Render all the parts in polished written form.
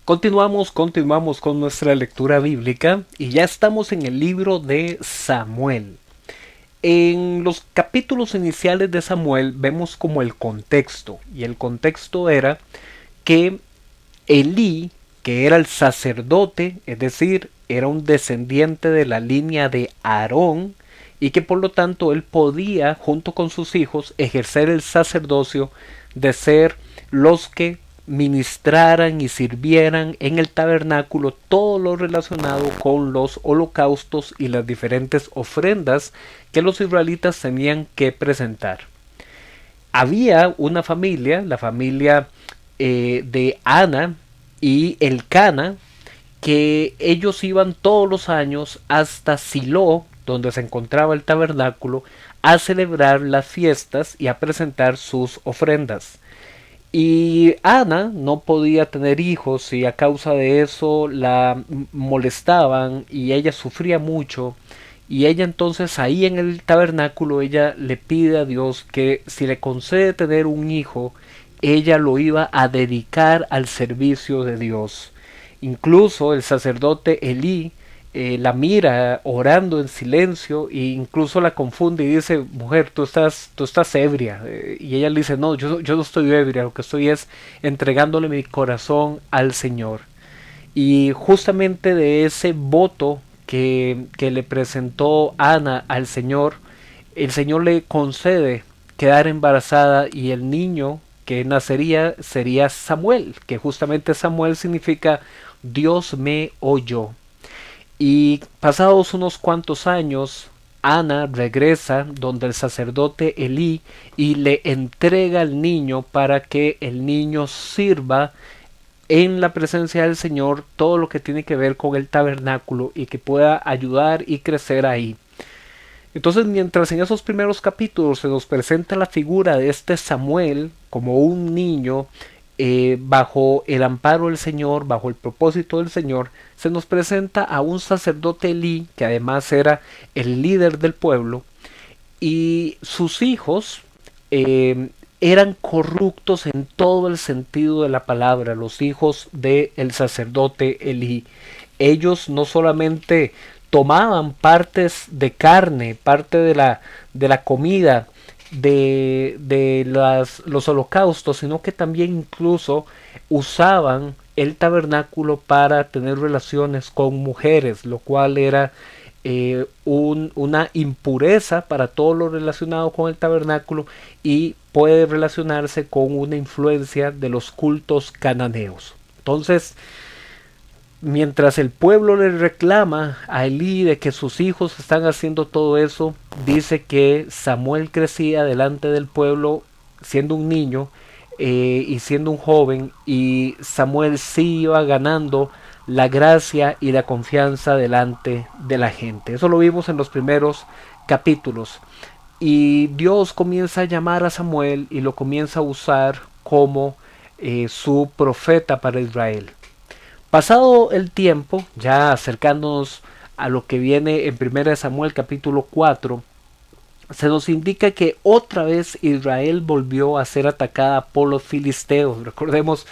Continuamos con nuestra lectura bíblica y ya estamos en el libro de Samuel. En los capítulos iniciales de Samuel vemos como el contexto, y el contexto era que Elí, que era el sacerdote, es decir, era un descendiente de la línea de Aarón, y que por lo tanto él podía, junto con sus hijos, ejercer el sacerdocio de ser los que ministraran y sirvieran en el tabernáculo todo lo relacionado con los holocaustos y las diferentes ofrendas que los israelitas tenían que presentar. Había una familia, la familia de Ana y Elcana, que ellos iban todos los años hasta Silo, donde se encontraba el tabernáculo, a celebrar las fiestas y a presentar sus ofrendas. Y Ana no podía tener hijos y a causa de eso la molestaban y ella sufría mucho. Y ella entonces ahí en el tabernáculo ella le pide a Dios que si le concede tener un hijo, ella lo iba a dedicar al servicio de Dios. Incluso el sacerdote Elí la mira orando en silencio e incluso la confunde y dice, mujer, tú estás ebria. Y ella le dice, no, yo no estoy ebria, lo que estoy es entregándole mi corazón al Señor. Y justamente de ese voto que le presentó Ana al Señor, el Señor le concede quedar embarazada y el niño que nacería sería Samuel, que justamente Samuel significa Dios me oyó. Y pasados unos cuantos años, Ana regresa donde el sacerdote Elí y le entrega al niño para que el niño sirva en la presencia del Señor todo lo que tiene que ver con el tabernáculo y que pueda ayudar y crecer ahí. Entonces, mientras en esos primeros capítulos se nos presenta la figura de este Samuel como un niño bajo el amparo del Señor, bajo el propósito del Señor, se nos presenta a un sacerdote Elí, que además era el líder del pueblo, y sus hijos eran corruptos en todo el sentido de la palabra, los hijos del sacerdote Elí. Ellos no solamente tomaban partes de carne, parte de la comida los holocaustos, sino que también incluso usaban el tabernáculo para tener relaciones con mujeres, lo cual era una impureza para todo lo relacionado con el tabernáculo y puede relacionarse con una influencia de los cultos cananeos. Entonces, mientras el pueblo le reclama a Elí de que sus hijos están haciendo todo eso, dice que Samuel crecía delante del pueblo siendo un niño y siendo un joven, y Samuel sí iba ganando la gracia y la confianza delante de la gente. Eso lo vimos en los primeros capítulos. Y Dios comienza a llamar a Samuel y lo comienza a usar como su profeta para Israel. Pasado el tiempo, ya acercándonos a lo que viene en 1 Samuel capítulo 4, se nos indica que otra vez Israel volvió a ser atacada por los filisteos. Recordemos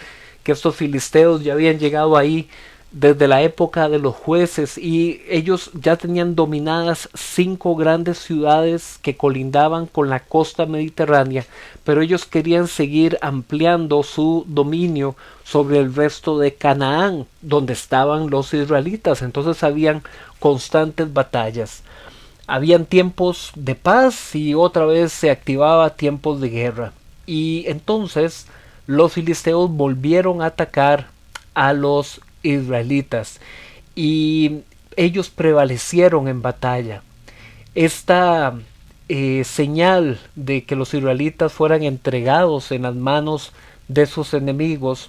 que estos filisteos ya habían llegado ahí desde la época de los jueces y ellos ya tenían dominadas 5 grandes ciudades que colindaban con la costa mediterránea, pero ellos querían seguir ampliando su dominio sobre el resto de Canaán, donde estaban los israelitas. Entonces habían constantes batallas. Habían tiempos de paz y otra vez se activaba tiempos de guerra. Y entonces los filisteos volvieron a atacar a los israelitas y ellos prevalecieron en batalla. Esta señal de que los israelitas fueran entregados en las manos de sus enemigos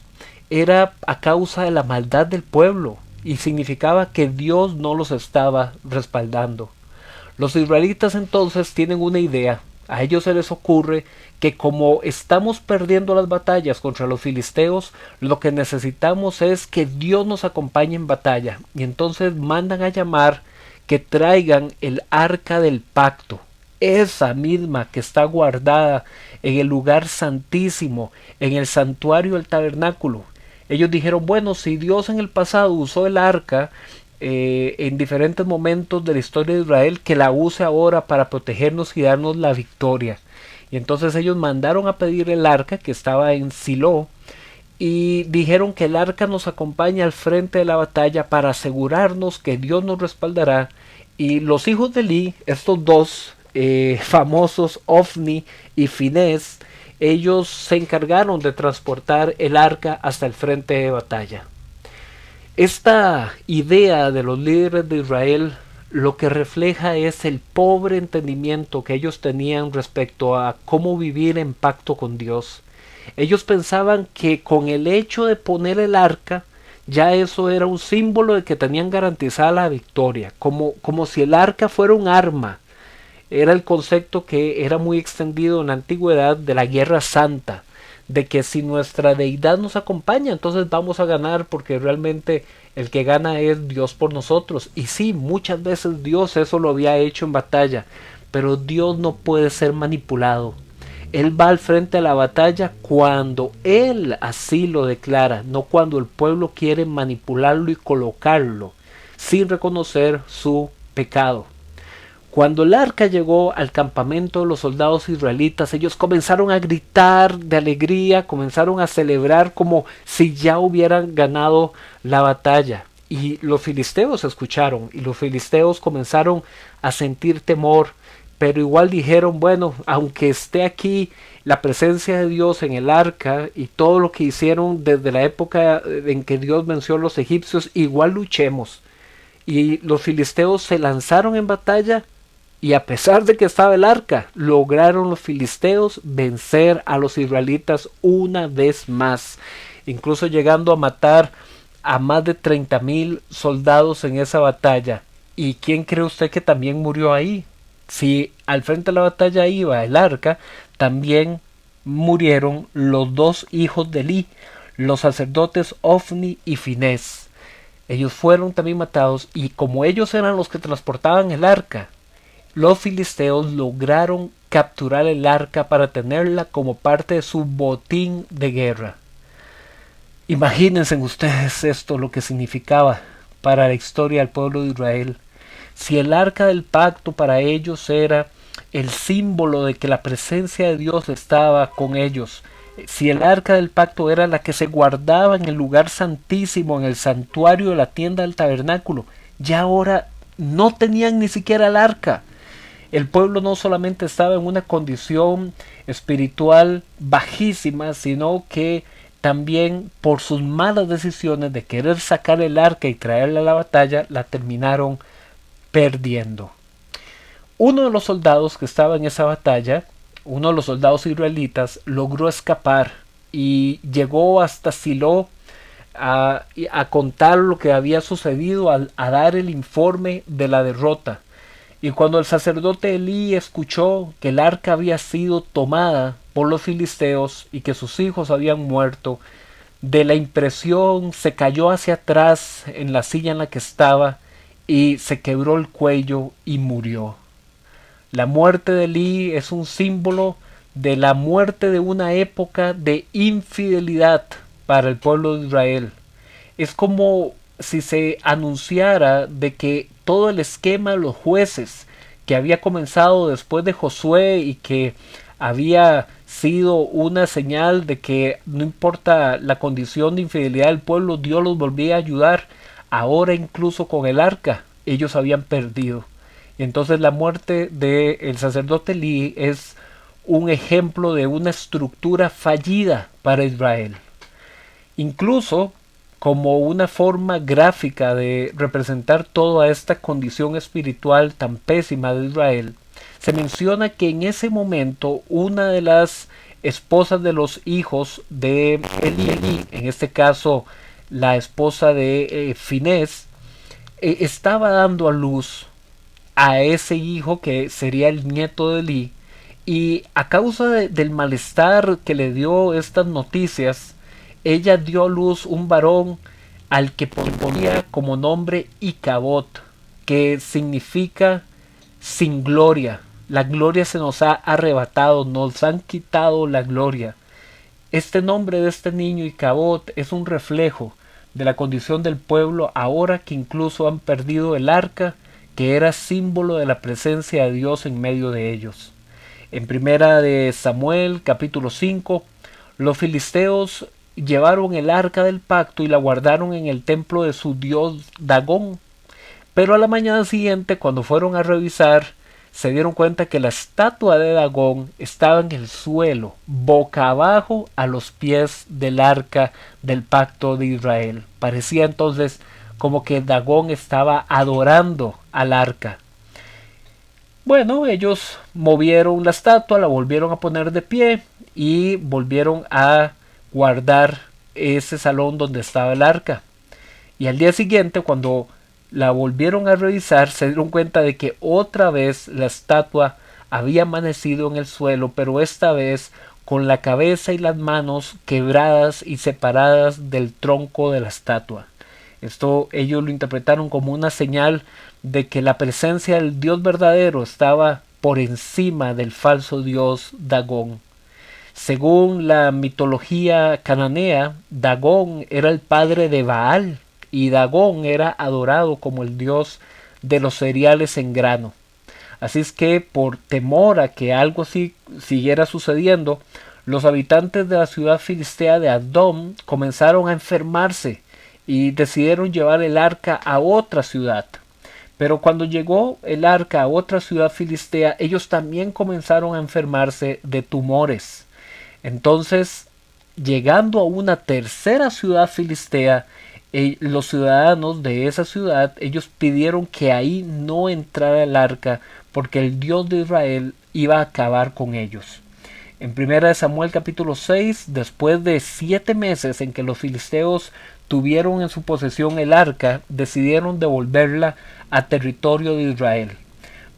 era a causa de la maldad del pueblo y significaba que Dios no los estaba respaldando. Los israelitas entonces tienen una idea. A ellos se les ocurre que como estamos perdiendo las batallas contra los filisteos, lo que necesitamos es que Dios nos acompañe en batalla. Y entonces mandan a llamar que traigan el arca del pacto, esa misma que está guardada en el lugar santísimo, en el santuario del tabernáculo. Ellos dijeron, bueno, si Dios en el pasado usó el arca en diferentes momentos de la historia de Israel, que la use ahora para protegernos y darnos la victoria. Y entonces ellos mandaron a pedir el arca que estaba en Silo y dijeron que el arca nos acompaña al frente de la batalla para asegurarnos que Dios nos respaldará. Y los hijos de Eli, estos dos famosos, Ofni y Finés, ellos se encargaron de transportar el arca hasta el frente de batalla. Esta idea de los líderes de Israel lo que refleja es el pobre entendimiento que ellos tenían respecto a cómo vivir en pacto con Dios. Ellos pensaban que con el hecho de poner el arca, ya eso era un símbolo de que tenían garantizada la victoria, como si el arca fuera un arma. Era el concepto que era muy extendido en la antigüedad de la guerra santa, de que si nuestra deidad nos acompaña, entonces vamos a ganar, porque realmente el que gana es Dios por nosotros. Y sí, muchas veces Dios eso lo había hecho en batalla, pero Dios no puede ser manipulado. Él va al frente de la batalla cuando Él así lo declara, no cuando el pueblo quiere manipularlo y colocarlo, sin reconocer su pecado. Cuando el arca llegó al campamento de los soldados israelitas, ellos comenzaron a gritar de alegría, comenzaron a celebrar como si ya hubieran ganado la batalla. Y los filisteos escucharon, y los filisteos comenzaron a sentir temor, pero igual dijeron, bueno, aunque esté aquí la presencia de Dios en el arca y todo lo que hicieron desde la época en que Dios venció a los egipcios, igual luchemos. Y los filisteos se lanzaron en batalla, y a pesar de que estaba el arca, lograron los filisteos vencer a los israelitas una vez más, incluso llegando a matar a más de 30,000 soldados en esa batalla. ¿Y quién cree usted que también murió ahí? Si al frente de la batalla iba el arca, también murieron los dos hijos de Eli, los sacerdotes Ofni y Finés. Ellos fueron también matados, y como ellos eran los que transportaban el arca, los filisteos lograron capturar el arca para tenerla como parte de su botín de guerra. Imagínense ustedes esto, lo que significaba para la historia del pueblo de Israel. Si el arca del pacto para ellos era el símbolo de que la presencia de Dios estaba con ellos, si el arca del pacto era la que se guardaba en el lugar santísimo, en el santuario de la tienda del tabernáculo, ya ahora no tenían ni siquiera el arca. El pueblo no solamente estaba en una condición espiritual bajísima, sino que también por sus malas decisiones de querer sacar el arca y traerla a la batalla, la terminaron perdiendo. Uno de los soldados que estaba en esa batalla, uno de los soldados israelitas, logró escapar y llegó hasta Silo a contar lo que había sucedido, a dar el informe de la derrota. Y cuando el sacerdote Elí escuchó que el arca había sido tomada por los filisteos y que sus hijos habían muerto, de la impresión se cayó hacia atrás en la silla en la que estaba y se quebró el cuello y murió. La muerte de Elí es un símbolo de la muerte de una época de infidelidad para el pueblo de Israel. Es como si se anunciara de que todo el esquema de los jueces que había comenzado después de Josué y que había sido una señal de que no importa la condición de infidelidad del pueblo, Dios los volvía a ayudar. Ahora incluso con el arca ellos habían perdido. Y entonces la muerte del sacerdote Elí es un ejemplo de una estructura fallida para Israel. Incluso como una forma gráfica de representar toda esta condición espiritual tan pésima de Israel, se menciona que en ese momento una de las esposas de los hijos de Elí, en este caso la esposa de Finés, estaba dando a luz a ese hijo que sería el nieto de Elí, y a causa del malestar que le dio estas noticias, ella dio a luz un varón al que ponía como nombre Icabod, que significa sin gloria. La gloria se nos ha arrebatado, nos han quitado la gloria. Este nombre de este niño Icabod es un reflejo de la condición del pueblo ahora que incluso han perdido el arca, que era símbolo de la presencia de Dios en medio de ellos. En primera de Samuel, capítulo 5, los filisteos llevaron el arca del pacto y la guardaron en el templo de su dios Dagón. Pero a la mañana siguiente, cuando fueron a revisar, se dieron cuenta que la estatua de Dagón estaba en el suelo, boca abajo, a los pies del arca del pacto de Israel. Parecía entonces como que Dagón estaba adorando al arca. Bueno, ellos movieron la estatua, la volvieron a poner de pie y volvieron a guardar ese salón donde estaba el arca. Y al día siguiente, cuando la volvieron a revisar, se dieron cuenta de que otra vez la estatua había amanecido en el suelo, pero esta vez con la cabeza y las manos quebradas y separadas del tronco de la estatua. Esto ellos lo interpretaron como una señal de que la presencia del Dios verdadero estaba por encima del falso dios Dagón. Según la mitología cananea, Dagón era el padre de Baal y Dagón era adorado como el dios de los cereales en grano. Así es que por temor a que algo así siguiera sucediendo, los habitantes de la ciudad filistea de Adón comenzaron a enfermarse y decidieron llevar el arca a otra ciudad. Pero cuando llegó el arca a otra ciudad filistea, ellos también comenzaron a enfermarse de tumores. Entonces, llegando a una tercera ciudad filistea, los ciudadanos de esa ciudad, ellos pidieron que ahí no entrara el arca, porque el Dios de Israel iba a acabar con ellos. En 1 Samuel capítulo 6, después de 7 meses en que los filisteos tuvieron en su posesión el arca, decidieron devolverla a territorio de Israel.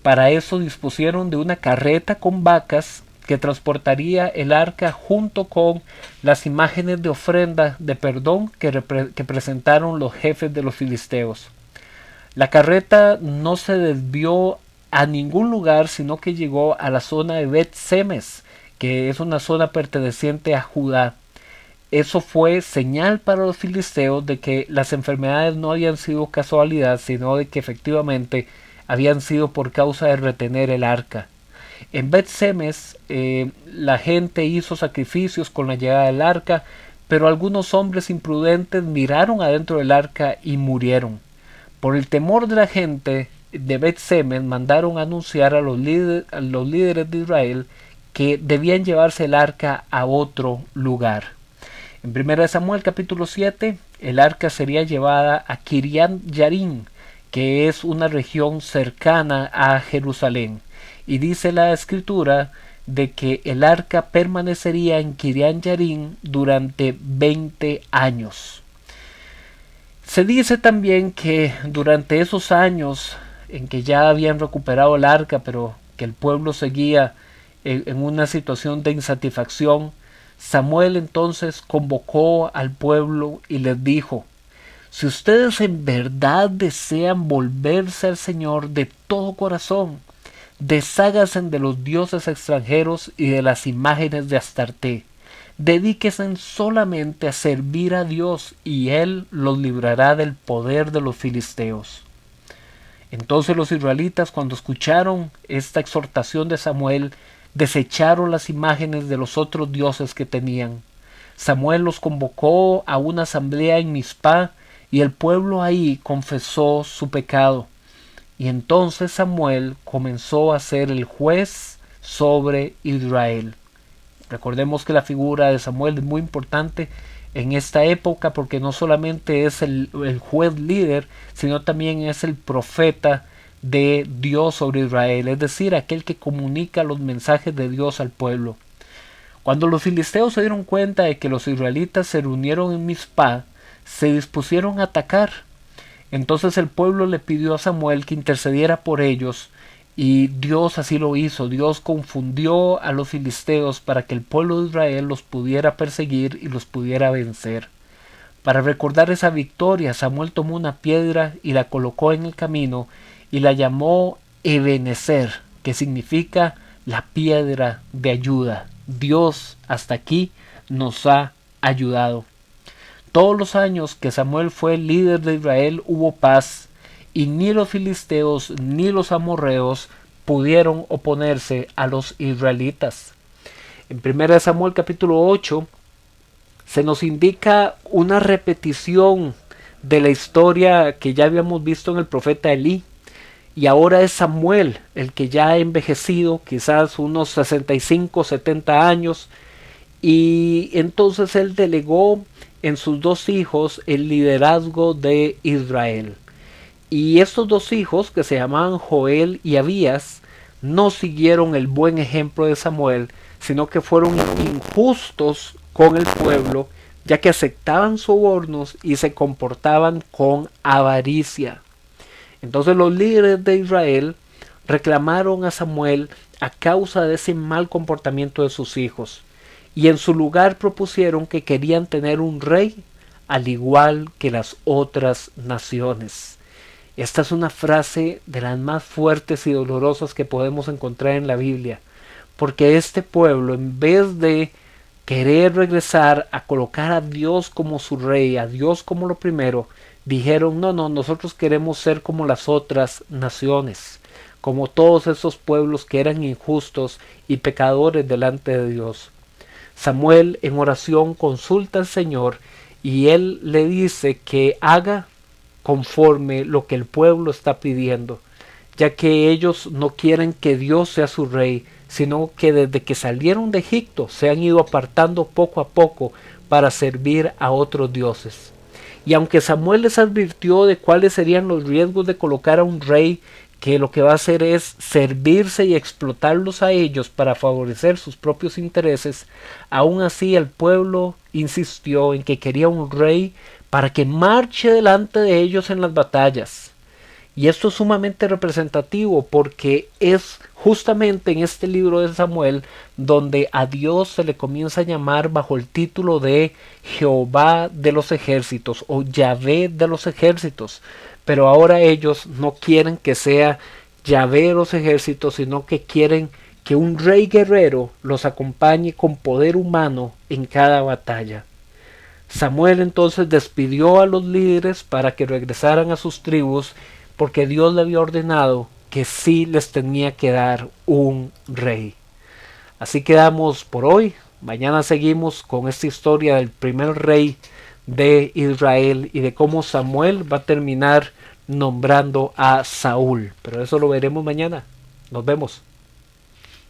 Para eso dispusieron de una carreta con vacas que transportaría el arca junto con las imágenes de ofrenda de perdón que presentaron los jefes de los filisteos. La carreta no se desvió a ningún lugar, sino que llegó a la zona de Bet-Semes, que es una zona perteneciente a Judá. Eso fue señal para los filisteos de que las enfermedades no habían sido casualidad, sino de que efectivamente habían sido por causa de retener el arca. En Bet-Semes la gente hizo sacrificios con la llegada del arca, pero algunos hombres imprudentes miraron adentro del arca y murieron. Por el temor de la gente de Bet-Semes mandaron anunciar a los líderes de Israel que debían llevarse el arca a otro lugar. En 1 Samuel capítulo 7, el arca sería llevada a Kiriat Yarim, que es una región cercana a Jerusalén. Y dice la escritura de que el arca permanecería en Kiriat Yarim durante 20 años. Se dice también que durante esos años en que ya habían recuperado el arca, pero que el pueblo seguía en una situación de insatisfacción, Samuel entonces convocó al pueblo y les dijo: si ustedes en verdad desean volverse al Señor de todo corazón, desháganse de los dioses extranjeros y de las imágenes de Astarté. Dedíquense solamente a servir a Dios y Él los librará del poder de los filisteos. Entonces los israelitas, cuando escucharon esta exhortación de Samuel, desecharon las imágenes de los otros dioses que tenían. Samuel los convocó a una asamblea en Mizpá y el pueblo ahí confesó su pecado. Y entonces Samuel comenzó a ser el juez sobre Israel. Recordemos que la figura de Samuel es muy importante en esta época porque no solamente es el juez líder, sino también es el profeta de Dios sobre Israel, es decir, aquel que comunica los mensajes de Dios al pueblo. Cuando los filisteos se dieron cuenta de que los israelitas se reunieron en Mizpá, se dispusieron a atacar. Entonces el pueblo le pidió a Samuel que intercediera por ellos y Dios así lo hizo. Dios confundió a los filisteos para que el pueblo de Israel los pudiera perseguir y los pudiera vencer. Para recordar esa victoria, Samuel tomó una piedra y la colocó en el camino y la llamó Ebenezer, que significa la piedra de ayuda. Dios hasta aquí nos ha ayudado. Todos los años que Samuel fue líder de Israel hubo paz, y ni los filisteos ni los amorreos pudieron oponerse a los israelitas. En 1 Samuel capítulo 8 se nos indica una repetición de la historia que ya habíamos visto en el profeta Elí. Y ahora es Samuel el que ya ha envejecido, quizás unos 65, 70 años. Y entonces él delegó en sus dos hijos el liderazgo de Israel. Y estos dos hijos, que se llamaban Joel y Abías, no siguieron el buen ejemplo de Samuel, sino que fueron injustos con el pueblo, ya que aceptaban sobornos y se comportaban con avaricia. Entonces los líderes de Israel reclamaron a Samuel a causa de ese mal comportamiento de sus hijos, y en su lugar propusieron que querían tener un rey al igual que las otras naciones. Esta es una frase de las más fuertes y dolorosas que podemos encontrar en la Biblia, porque este pueblo, en vez de querer regresar a colocar a Dios como su rey, a Dios como lo primero, dijeron, no, nosotros queremos ser como las otras naciones, como todos esos pueblos que eran injustos y pecadores delante de Dios. Samuel en oración consulta al Señor y él le dice que haga conforme lo que el pueblo está pidiendo, ya que ellos no quieren que Dios sea su rey, sino que desde que salieron de Egipto se han ido apartando poco a poco para servir a otros dioses. Y aunque Samuel les advirtió de cuáles serían los riesgos de colocar a un rey que lo que va a hacer es servirse y explotarlos a ellos para favorecer sus propios intereses, aún así el pueblo insistió en que quería un rey para que marche delante de ellos en las batallas. Y esto es sumamente representativo porque es justamente en este libro de Samuel donde a Dios se le comienza a llamar bajo el título de Jehová de los ejércitos o Yahvé de los ejércitos. Pero ahora ellos no quieren que sea Yahvé de los ejércitos, sino que quieren que un rey guerrero los acompañe con poder humano en cada batalla. Samuel entonces despidió a los líderes para que regresaran a sus tribus, porque Dios le había ordenado que sí les tenía que dar un rey. Así quedamos por hoy. Mañana seguimos con esta historia del primer rey de Israel y de cómo Samuel va a terminar nombrando a Saúl. Pero eso lo veremos mañana. Nos vemos.